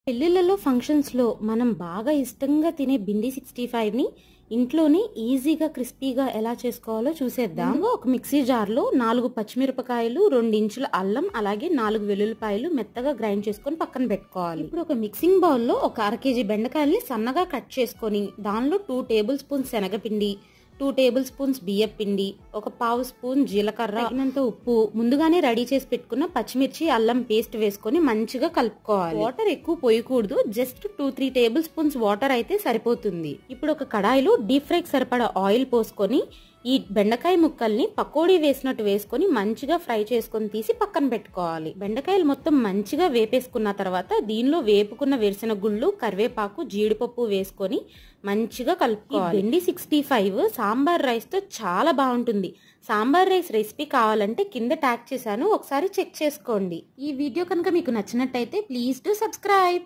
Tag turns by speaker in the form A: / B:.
A: పెళ్ళిళ్ళలో ఫంక్షన్స్లో మనం బాగా ఇష్టంగా తినే భిండి 65ని ఇంట్లోనే ఈజీగా క్రిస్పీగా ఎలా చేసుకోవాలో చూసేద్దాం. ఒక మిక్సీ జార్లో 4 పచ్చిమిరపకాయలు, 2 ఇంచుల అల్లం, అలాగే 4 వెల్లుల్లిపాయలు మెత్తగా గ్రైండ్ చేసుకొని పక్కన పెట్టుకోవాలి. ఇప్పుడు ఒక మిక్సింగ్ బౌల్లో ఒక 1/2 కేజీ బెండకాయల్ని సన్నగా కట్ చేసుకొని దానిలో 2 టేబుల్ స్పూన్స్ శనగపిండి, 2 టేబుల్ స్పూన్స్ బియ్యం పిండి, ఒక 1/2 స్పూన్ జీలకర్ర, తగినంత ఉప్పు, ముందుగానే రెడీ చేసి పెట్టుకున్న పచ్చిమిర్చి అల్లం పేస్ట్ వేసుకొని మంచిగా కలుపుకోవాలి. వాటర్ ఎక్కువ పోయకూడదు, జస్ట్ 2-3 టేబుల్ స్పూన్స్ వాటర్ అయితే సరిపోతుంది. ఇప్పుడు ఒక కడాయిలో డీప్ ఫ్రైకి సరిపడా ఆయిల్ పోసుకొని ఈ బెండకాయ ముక్కల్ని పకోడీ వేసినట్టు వేసుకొని మంచిగా ఫ్రై చేసుకొని తీసి పక్కన పెట్టుకోవాలి. బెండకాయలు మొత్తం మంచిగా వేపేసుకున్న తర్వాత దీనిలో వేపుకున్న వేరుశెనగ గుళ్ళు, కరివేపాకు, జీడిపప్పు వేసుకొని మంచిగా కలుపుకోవాలి. భిండి 65 సాంబార్ రైస్ తో చాలా బాగుంటుంది. సాంబార్ రైస్ రెసిపీ కావాలంటే కింద ట్యాగ్ చేశాను, ఒకసారి చెక్ చేసుకోండి. ఈ వీడియో కనుక మీకు నచ్చినట్టయితే ప్లీజ్ డు సబ్స్క్రైబ్.